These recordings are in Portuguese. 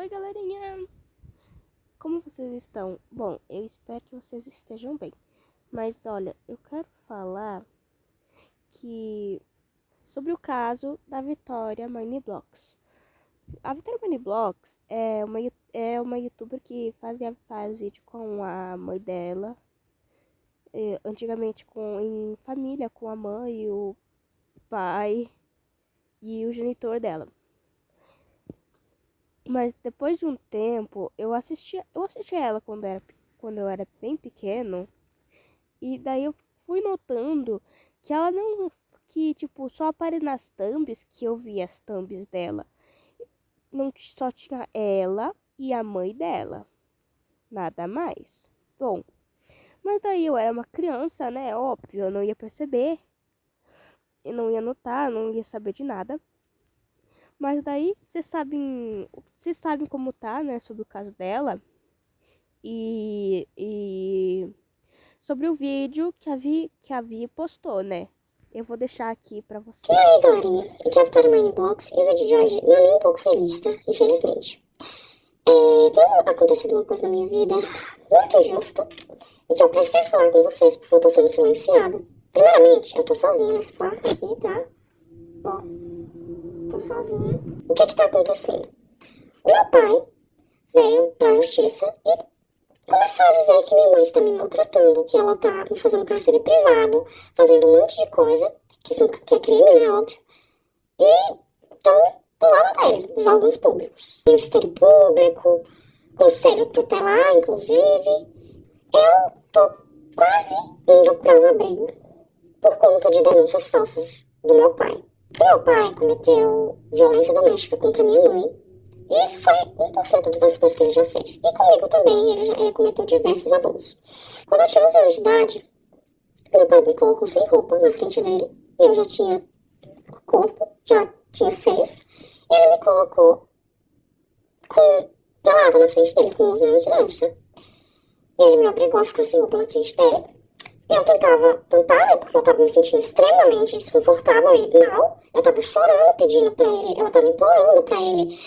Oi, galerinha! Como vocês estão? Bom, eu espero que vocês estejam bem. Mas olha, eu quero falar sobre o caso da Vitória Moneyblocks. A Vitória Moneyblocks é uma youtuber que faz vídeo com a mãe dela. Antigamente em família, com a mãe, o pai e o genitor dela. Mas depois de um tempo, eu assistia ela quando eu era bem pequeno. E daí eu fui notando que ela não... Que, tipo, só aparece nas thumbs, que eu vi as thumbs dela. Não só tinha ela e a mãe dela. Nada mais. Bom, mas daí eu era uma criança, né? Óbvio, eu não ia perceber. Eu não ia notar, não ia saber de nada. Mas daí, vocês sabem como tá, né, sobre o caso dela. E sobre o vídeo que a Vi postou, né? Eu vou deixar aqui pra vocês. E aí, galerinha? Aqui é a Vitória Moneyblocks e o vídeo de hoje não é nem um pouco feliz, tá? Infelizmente. Tem acontecido uma coisa na minha vida muito injusta e que eu preciso falar com vocês porque eu tô sendo silenciada. Primeiramente, eu tô sozinha nesse quarto aqui, tá? Ó, tô sozinha. O que tá acontecendo? O meu pai veio pra justiça e começou a dizer que minha mãe está me maltratando, que ela tá me fazendo cárcere privado, fazendo um monte de coisa, que é crime, né, óbvio. E estão do lado dele, dos órgãos públicos. Ministério Público, Conselho Tutelar, inclusive. Eu tô quase indo pra um abrigo por conta de denúncias falsas do meu pai. Meu pai cometeu violência doméstica contra minha mãe. E isso foi 1% das coisas que ele já fez. E comigo também, ele cometeu diversos abusos. Quando eu tinha 11 anos de idade, meu pai me colocou sem roupa na frente dele. E eu já tinha corpo, já tinha seios. E ele me colocou pelada na frente dele, com 11 anos de idade, tá? E ele me obrigou a ficar sem roupa na frente dele. E eu tentava tampar, né, porque eu tava me sentindo extremamente desconfortável e mal. Eu tava chorando, pedindo pra ele, eu tava implorando pra ele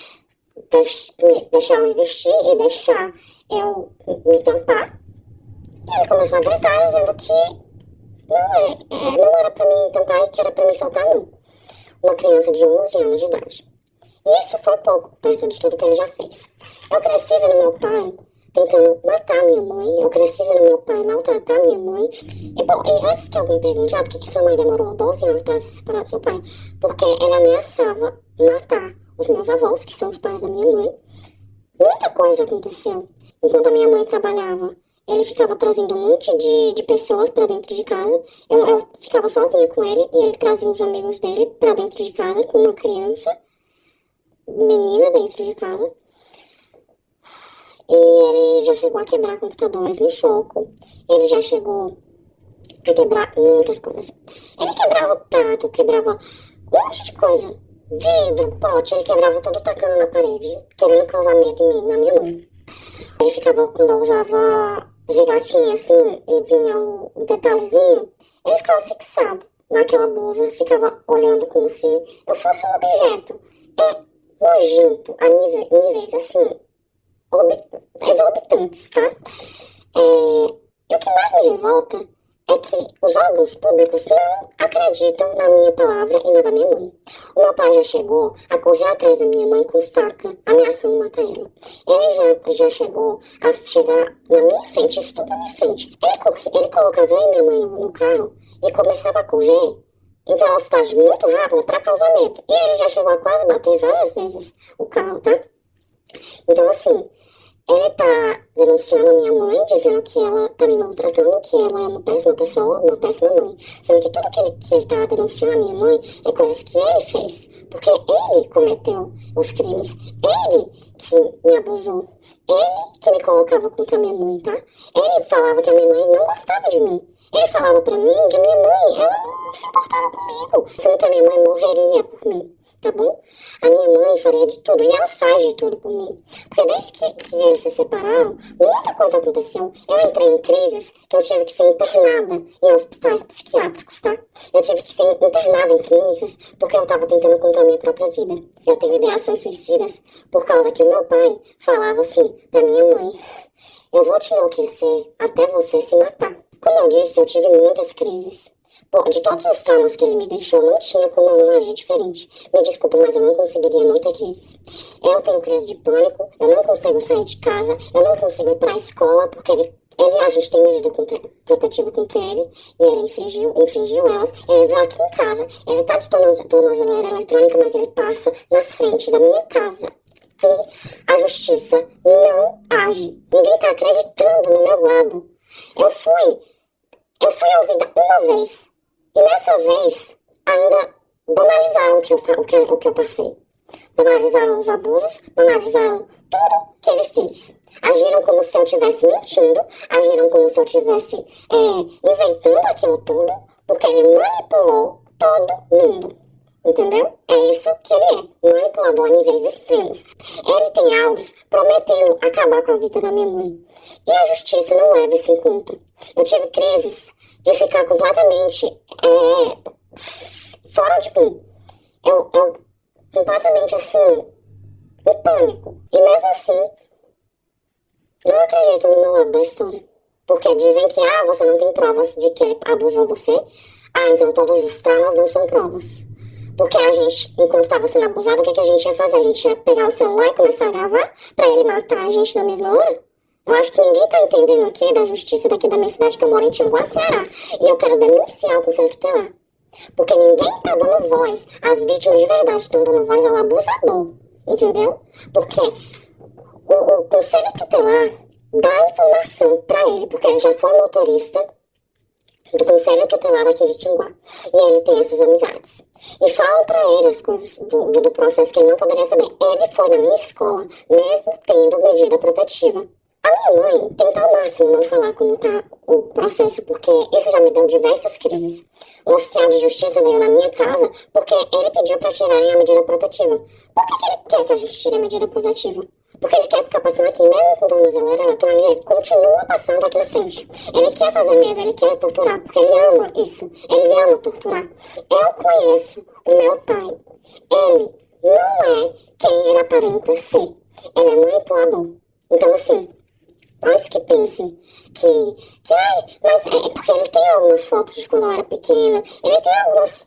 deixar eu me vestir e deixar eu me tampar. E ele começou a gritar, dizendo que não era pra mim tampar e que era pra mim soltar não. Uma criança de 11 anos de idade. E isso foi pouco, perto de tudo que ele já fez. Eu cresci vendo meu pai tentando matar minha mãe. Eu cresci vendo meu pai maltratar minha mãe. E, bom, e antes que alguém pergunte, por que sua mãe demorou 12 anos para se separar do seu pai? Porque ela ameaçava matar os meus avós, que são os pais da minha mãe. Muita coisa aconteceu. Enquanto a minha mãe trabalhava, ele ficava trazendo um monte de pessoas pra dentro de casa. Eu ficava sozinha com ele e ele trazia os amigos dele pra dentro de casa com uma criança, menina dentro de casa. E ele já chegou a quebrar computadores no soco. Ele já chegou a quebrar muitas coisas. Ele quebrava prato, quebrava um monte de coisa. Vidro, pote, ele quebrava tudo tacando na parede, querendo causar medo em mim, na minha mãe. Ele ficava, quando eu usava regatinha assim, e vinha o detalhezinho, ele ficava fixado naquela blusa, ficava olhando como se eu fosse um objeto. É nojento, a níveis assim, exorbitantes, tá? E o que mais me revolta é que os órgãos públicos não acreditam na minha palavra e na da minha mãe. O meu pai já chegou a correr atrás da minha mãe com faca, ameaçando matar ela. Ele já chegou a chegar na minha frente, isso tudo na minha frente. Ele colocava eu e minha mãe no carro e começava a correr em velocidade muito rápida para causar medo. E ele já chegou a quase bater várias vezes o carro, tá? Então, assim, ele tá denunciando a minha mãe, dizendo que ela tá me maltratando, que ela é uma péssima pessoa, uma péssima mãe. Sendo que tudo que ele tá denunciando a minha mãe é coisas que ele fez. Porque ele cometeu os crimes. Ele que me abusou. Ele que me colocava contra a minha mãe, tá? Ele falava que a minha mãe não gostava de mim. Ele falava pra mim que a minha mãe, ela não se importava comigo. Sendo que a minha mãe morreria por mim. tá bom? A minha mãe faria de tudo, e ela faz de tudo por mim. Porque desde que eles se separaram, muita coisa aconteceu. Eu entrei em crises que eu tive que ser internada em hospitais psiquiátricos, tá? Eu tive que ser internada em clínicas porque eu tava tentando contra a minha própria vida. Eu tenho ideações suicidas por causa que o meu pai falava assim pra minha mãe: eu vou te enlouquecer até você se matar. Como eu disse, eu tive muitas crises. De todos os traumas que ele me deixou, não tinha como eu não agir diferente. Me desculpa, mas eu não conseguiria não ter crises. Eu tenho crise de pânico, eu não consigo sair de casa, eu não consigo ir pra escola, porque a gente tem medida protetiva contra ele, e ele infringiu elas. Ele veio aqui em casa, ele tá de tornozeleira eletrônica, mas ele passa na frente da minha casa. E a justiça não age. Ninguém tá acreditando no meu lado. Eu fui ouvida uma vez. E nessa vez, ainda banalizaram o que eu passei. Banalizaram os abusos, banalizaram tudo que ele fez. Agiram como se eu estivesse mentindo, agiram como se eu estivesse inventando aquilo tudo, porque ele manipulou todo mundo. Entendeu? É isso que ele é, manipulador a níveis extremos. Ele tem áudios prometendo acabar com a vida da minha mãe. E a justiça não leva isso em conta. Eu tive crises de ficar completamente fora de mim. Eu completamente assim, em pânico. E mesmo assim, não acredito no meu lado da história. Porque dizem que, você não tem provas de que ele abusou você. Então todos os traumas não são provas. Porque a gente, enquanto estava sendo abusado, o que a gente ia fazer? A gente ia pegar o celular e começar a gravar pra ele matar a gente na mesma hora? Eu acho que ninguém tá entendendo aqui da justiça daqui da minha cidade, que eu moro em Tianguá, Ceará. E eu quero denunciar o Conselho Tutelar. Porque ninguém tá dando voz às vítimas de verdade, estão dando voz ao abusador. Entendeu? Porque o Conselho Tutelar dá informação pra ele, porque ele já foi motorista do Conselho Tutelar aqui de Tianguá. E ele tem essas amizades. E falam pra ele as coisas do processo que ele não poderia saber. Ele foi na minha escola, mesmo tendo medida protetiva. A minha mãe tenta ao máximo não falar como tá o processo, porque isso já me deu diversas crises. Um oficial de justiça veio na minha casa porque ele pediu pra tirarem a medida protetiva. Por que ele quer que a gente tire a medida protetiva? Porque ele quer ficar passando aqui, mesmo com tornozeleira eletrônica, ele continua passando aqui na frente. Ele quer fazer medo, ele quer torturar, porque ele ama isso. Ele ama torturar. Eu conheço o meu pai. Ele não é quem ele aparenta ser. Ele é manipulador. Então, assim, antes que pensem mas é porque ele tem algumas fotos de quando eu era pequena, ele tem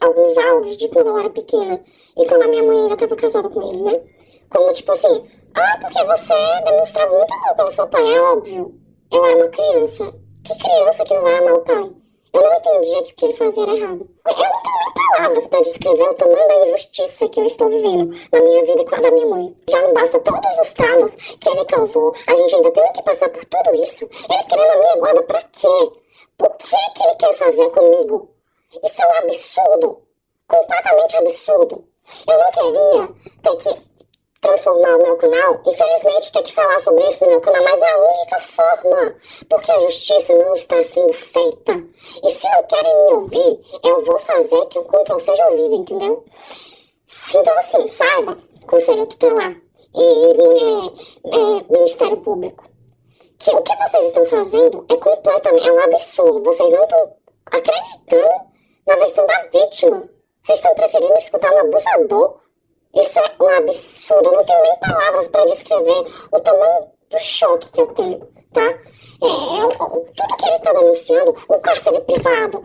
alguns áudios de quando eu era pequena, e quando a minha mãe ainda estava casada com ele, né? Como, tipo assim, porque você demonstrava muito amor pelo seu pai, é óbvio. Eu era uma criança. Que criança que não vai amar o pai? Eu não entendia que o que ele fazia era errado. Eu não tenho nem palavras para descrever o tamanho da injustiça que eu estou vivendo na minha vida e com a da minha mãe. Já não basta todos os traumas que ele causou, a gente ainda tem que passar por tudo isso. Ele querendo a minha guarda pra quê? Por que ele quer fazer comigo? Isso é um absurdo. Completamente absurdo. Eu não queria ter que transformar o meu canal, infelizmente ter que falar sobre isso no meu canal, mas é a única forma, porque a justiça não está sendo feita. E se não querem me ouvir, eu vou fazer com que eu seja ouvida, entendeu? Então, assim, saiba, Conselho Tutelar e Ministério Público, que o que vocês estão fazendo é um absurdo. Vocês não estão acreditando na versão da vítima. Vocês estão preferindo escutar um abusador. Isso é um absurdo, eu não tenho nem palavras para descrever o tamanho do choque que eu tenho, tá? Tudo que ele tá denunciando, o cárcere privado,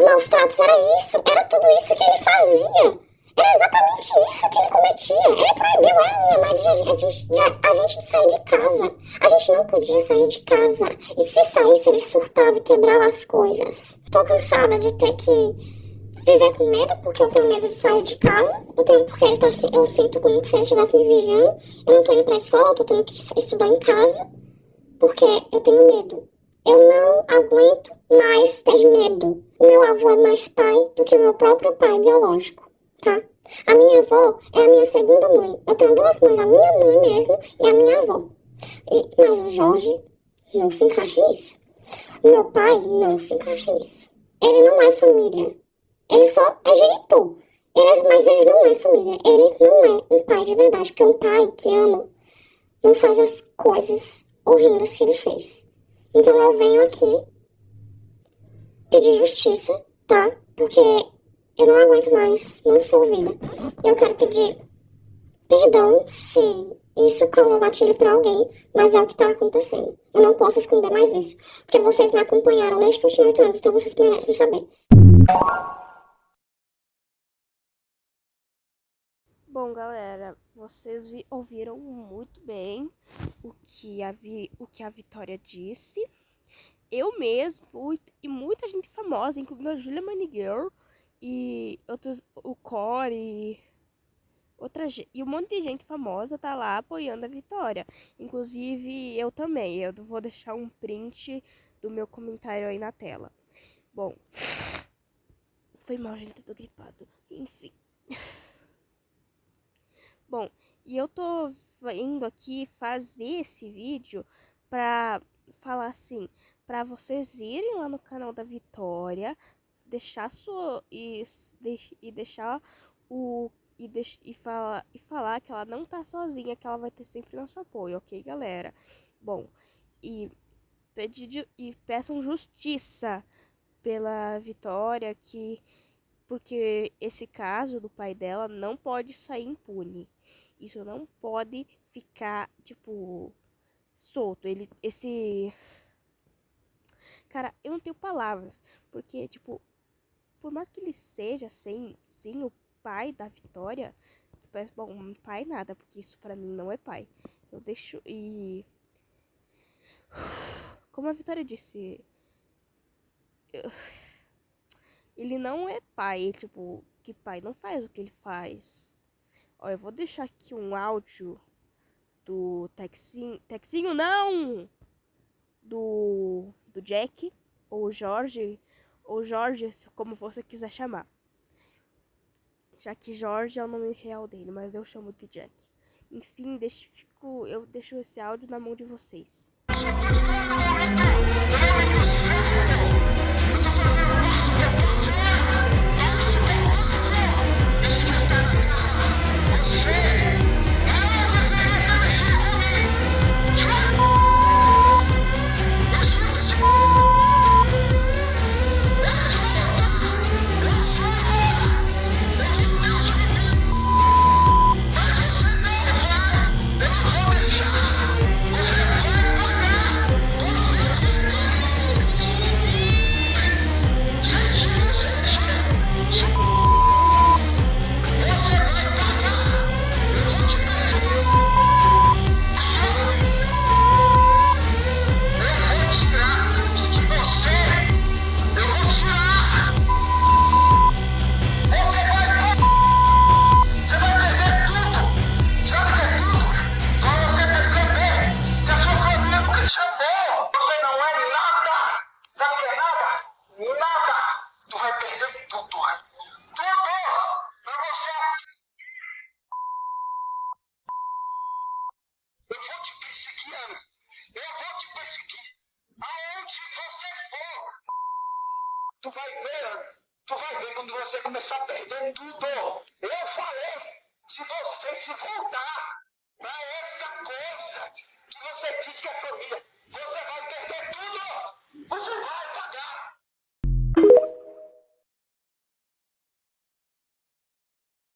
maus tratos, era tudo isso que ele fazia. Era exatamente isso que ele cometia. Ele proibiu a minha mãe de a gente sair de casa. A gente não podia sair de casa. E se saísse, ele surtava e quebrava as coisas. Tô cansada de ter que viver com medo, porque eu tenho medo de sair de casa. Eu sinto como se ele estivesse me vigiando. Eu não tô indo pra escola, eu tô tendo que estudar em casa, porque eu tenho medo. Eu não aguento mais ter medo. O meu avô é mais pai do que o meu próprio pai biológico, tá? A minha avó é a minha segunda mãe. Eu tenho duas mães, a minha mãe mesmo e a minha avó. Mas o Jorge não se encaixa nisso. O meu pai não se encaixa nisso. Ele não é família. Ele só é genitor. Mas ele não é família. Ele não é um pai de verdade, porque um pai que ama não faz as coisas horrendas que ele fez. Então eu venho aqui pedir justiça, tá? Porque eu não aguento mais não ser ouvida. Eu quero pedir perdão se isso causou gatilho pra alguém, mas é o que tá acontecendo. Eu não posso esconder mais isso, porque vocês me acompanharam desde que eu tinha 8 anos, então vocês merecem saber. Bom, galera, vocês ouviram muito bem o que a Vitória disse. Eu mesmo e muita gente famosa, incluindo a Julia Manigirl e outros, o Corey, e um monte de gente famosa tá lá apoiando a Vitória. Inclusive eu também. Eu vou deixar um print do meu comentário aí na tela. Bom, foi mal, gente, eu tô gripado. Enfim. Bom, e eu tô indo aqui fazer esse vídeo pra falar assim, pra vocês irem lá no canal da Vitória, deixar sua e deixar o e falar que ela não tá sozinha, que ela vai ter sempre nosso apoio, ok, galera? Bom, e e peçam justiça pela Vitória, porque esse caso do pai dela não pode sair impune. Isso não pode ficar, tipo, solto. Cara, eu não tenho palavras, porque, tipo, por mais que ele seja, sim, o pai da Vitória, bom, pai nada, porque isso pra mim não é pai. Eu deixo, como a Vitória disse, ele não é pai, tipo, que pai não faz o que ele faz. Ó, eu vou deixar aqui um áudio do Texinho não! Do Jack, ou Jorge, como você quiser chamar. Já que Jorge é o nome real dele, mas eu chamo de Jack. Enfim, eu deixo esse áudio na mão de vocês. Tu vai ver quando você começar a perder tudo. Eu falei, se você se voltar pra essa coisa que você diz que é família, você vai perder tudo. Você vai pagar.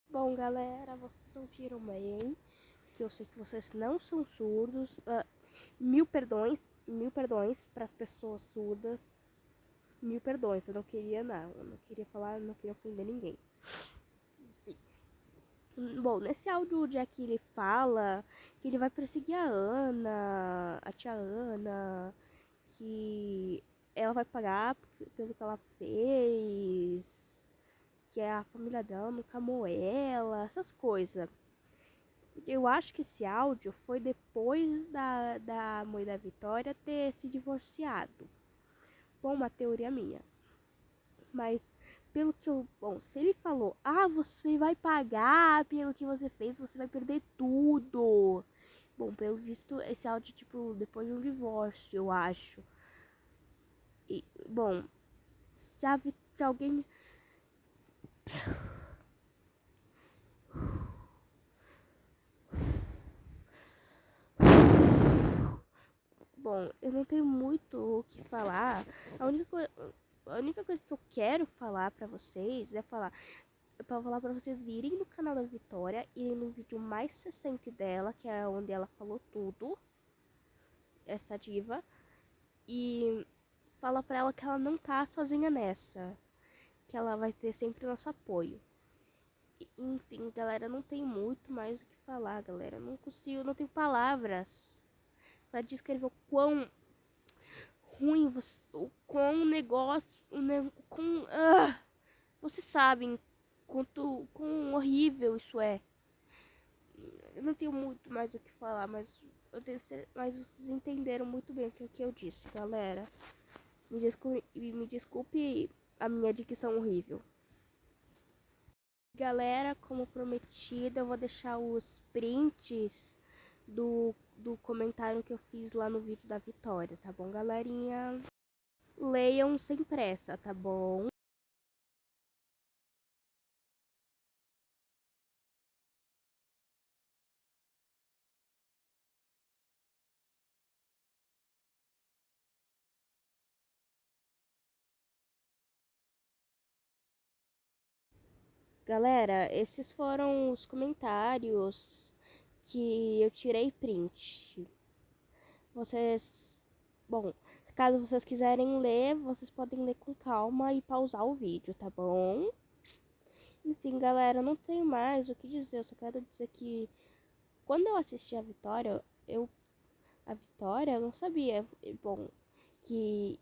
Bom, galera, vocês ouviram bem, que eu sei que vocês não são surdos. Mil perdões para as pessoas surdas. Mil perdões, eu não queria não, eu não queria falar, não queria ofender ninguém. Bom, nesse áudio o Jack ele fala que ele vai perseguir a Ana, a tia Ana, que ela vai pagar pelo que ela fez, que a família dela nunca amou ela, essas coisas. Eu acho que esse áudio foi depois da mãe da Vitória ter se divorciado. Bom, uma teoria minha. Mas pelo que eu... Bom, se ele falou, você vai pagar pelo que você fez, você vai perder tudo. Bom, pelo visto, esse áudio, tipo, depois de um divórcio, eu acho. E, bom, se alguém... Bom, eu não tenho muito o que falar. A única coisa que eu quero falar pra vocês é falar pra vocês irem no canal da Vitória, irem no vídeo mais recente dela, que é onde ela falou tudo, essa diva, e fala pra ela que ela não tá sozinha nessa, que ela vai ter sempre nosso apoio. Enfim, galera, não tem muito mais o que falar, galera. Não tenho palavras pra descrever o quão ruim você, o quão negócio, vocês sabem quão horrível isso é. Eu não tenho muito mais o que falar, mas mas vocês entenderam muito bem o que eu disse, galera. Me desculpe a minha dicção horrível. Galera, como prometido, eu vou deixar os prints do comentário que eu fiz lá no vídeo da Vitória, tá bom, galerinha? Leiam sem pressa, tá bom? Galera, esses foram os comentários que eu tirei print. Vocês, bom, caso vocês quiserem ler, vocês podem ler com calma e pausar o vídeo, tá bom? Enfim, galera, não tenho mais o que dizer. Eu só quero dizer que quando eu assisti a Vitória, eu não sabia, bom, que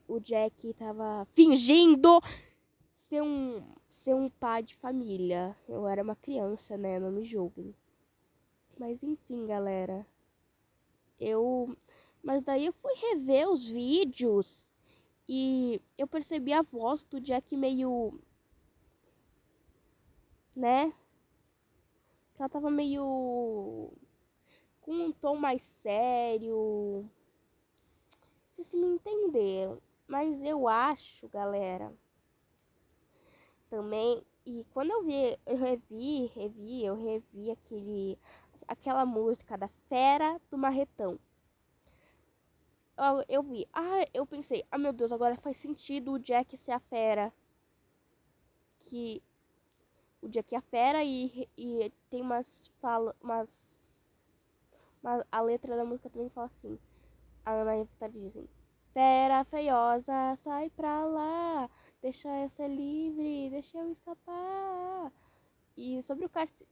o Jack tava fingindo ser um pai de família. Eu era uma criança, né? Não me julguem. Mas enfim, galera. Eu. Mas daí eu fui rever os vídeos e eu percebi a voz do Jack meio. Né? Que ela tava meio. Com um tom mais sério. Vocês me entenderam. Mas eu acho, galera. Também. E quando eu revi aquela música da Fera do Marretão. Eu vi, eu pensei, meu Deus, agora faz sentido o Jack ser a fera. Que o Jack é a fera e tem a letra da música também fala assim. A Ana e a Vitória dizem, fera feiosa, sai pra lá, deixa eu ser livre, deixa eu escapar. E sobre o cárcere,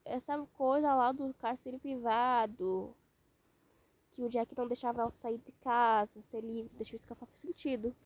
essa coisa lá do cárcere privado, que o Jack não deixava ela sair de casa, ser livre, deixou escapar, faz sentido.